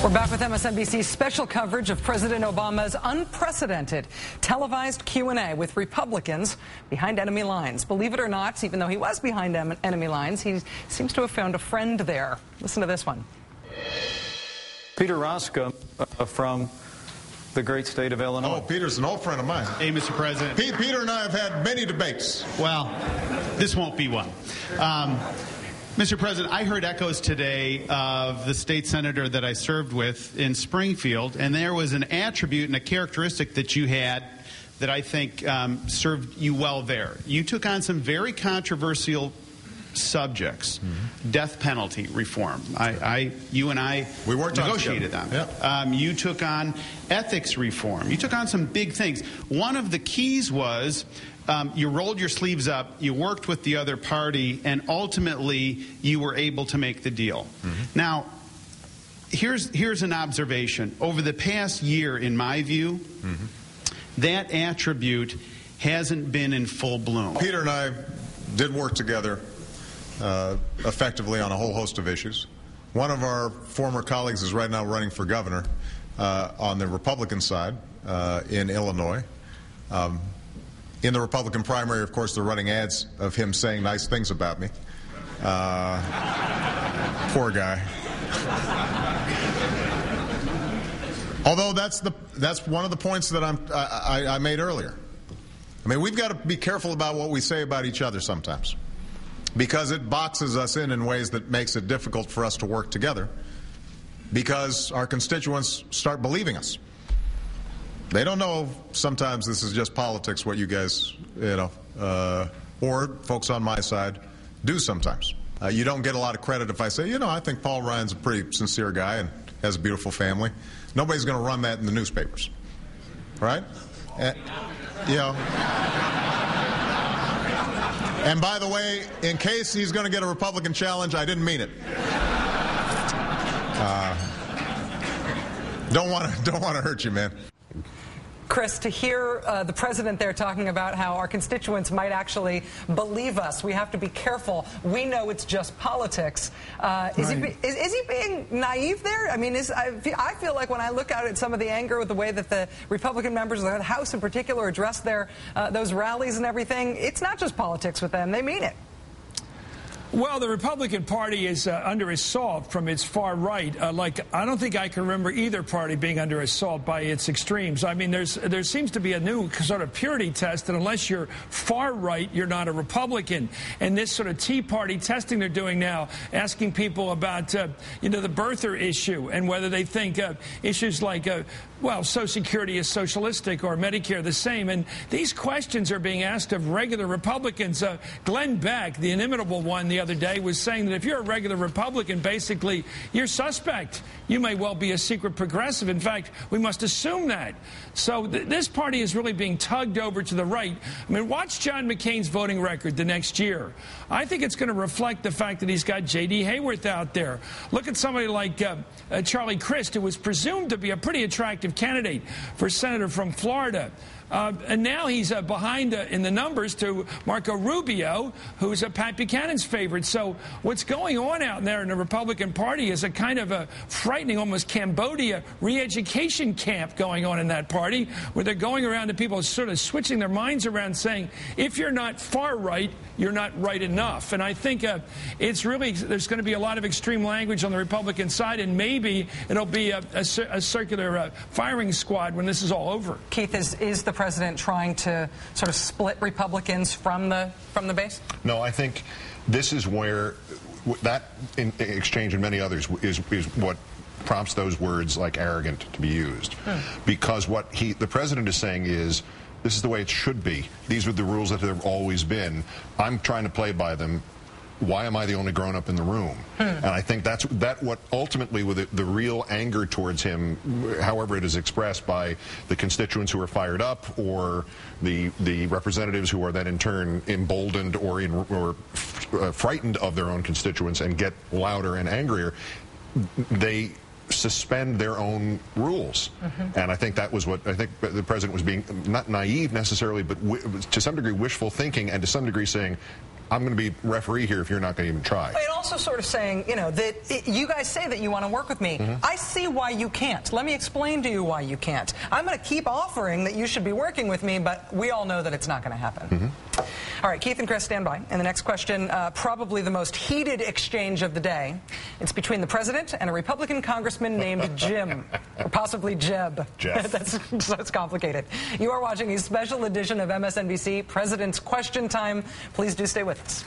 We're back with MSNBC's special coverage of President Obama's unprecedented televised Q&A with Republicans behind enemy lines. Believe it or not, even though he was behind enemy lines, he seems to have found a friend there. Listen to this one. Peter Roscoe from the great state of Illinois. Oh, Peter's an old friend of mine. Hey, Mr. President. Peter and I have had many debates. Well, this won't be one. Mr. President, I heard echoes today of the state senator that I served with in Springfield, and there was an attribute and a characteristic that you had that I think served you well there. You took on some very controversial subjects. Death penalty reform. You and I negotiated on. Yeah. You took on ethics reform. You took on some big things. One of the keys was you rolled your sleeves up, you worked with the other party, and ultimately you were able to make the deal. Now, here's an observation. Over the past year, in my view, that attribute hasn't been in full bloom. Peter and I did work together effectively on a whole host of issues. One of our former colleagues is right now running for governor on the Republican side in Illinois. In the Republican primary, of course, they're running ads of him saying nice things about me. Poor guy. Although that's one of the points that I made earlier. I mean, we've got to be careful about what we say about each other sometimes, because it boxes us in ways that makes it difficult for us to work together, because our constituents start believing us. They don't know sometimes this is just politics, what you guys, or folks on my side do sometimes. You don't get a lot of credit if I say, I think Paul Ryan's a pretty sincere guy and has a beautiful family. Nobody's going to run that in the newspapers, right? And by the way, in case he's going to get a Republican challenge, I didn't mean it. Don't want to hurt you, man. Chris, to hear the president there talking about how our constituents might actually believe us, we have to be careful. We know it's just politics. Is he being naive there? I mean, I feel like when I look out at some of the anger with the way that the Republican members of the House in particular address those rallies and everything, it's not just politics with them. They mean it. Well, the Republican Party is under assault from its far right. I don't think I can remember either party being under assault by its extremes. I mean, there seems to be a new sort of purity test that unless you're far right, you're not a Republican. And this sort of Tea Party testing they're doing now, asking people about, the birther issue and whether they think issues like, Social Security is socialistic or Medicare the same. And these questions are being asked of regular Republicans. Glenn Beck, the inimitable one, the other day was saying that if you're a regular Republican, basically you're suspect. You may well be a secret progressive. In fact, we must assume that. So this party is really being tugged over to the right. I mean, watch John McCain's voting record the next year. I think it's going to reflect the fact that he's got J.D. Hayworth out there. Look at somebody like Charlie Crist, who was presumed to be a pretty attractive candidate for senator from Florida. And now he's behind in the numbers to Marco Rubio, who's Pat Buchanan's favorite. So what's going on out there in the Republican Party is a kind of a frightening, almost Cambodia re-education camp going on in that party, where they're going around to people sort of switching their minds around, saying, if you're not far right, you're not right enough. And I think it's really, there's going to be a lot of extreme language on the Republican side, and maybe it'll be a circular firing squad when this is all over. Keith, is the president trying to sort of split Republicans from the base? No, I think this is where that exchange and many others is what prompts those words like arrogant to be used. Because what the president is saying is, this is the way it should be. These are the rules that have always been. I'm trying to play by them. Why am I the only grown-up in the room? And I think that's what ultimately, with the real anger towards him, however it is expressed by the constituents who are fired up, or the representatives who are then in turn emboldened or frightened of their own constituents and get louder and angrier, they suspend their own rules. And I think that was what I think the president was being, not naive necessarily, but to some degree wishful thinking, and to some degree saying, I'm going to be referee here if you're not going to even try. And also sort of saying, you know, that you guys say that you want to work with me. I see why you can't. Let me explain to you why you can't. I'm going to keep offering that you should be working with me, but we all know that it's not going to happen. All right, Keith and Chris, stand by. And the next question, probably the most heated exchange of the day. It's between the president and a Republican congressman named Jim, or possibly Jeb. Jeff. That's complicated. You are watching a special edition of MSNBC President's Question Time. Please do stay with us.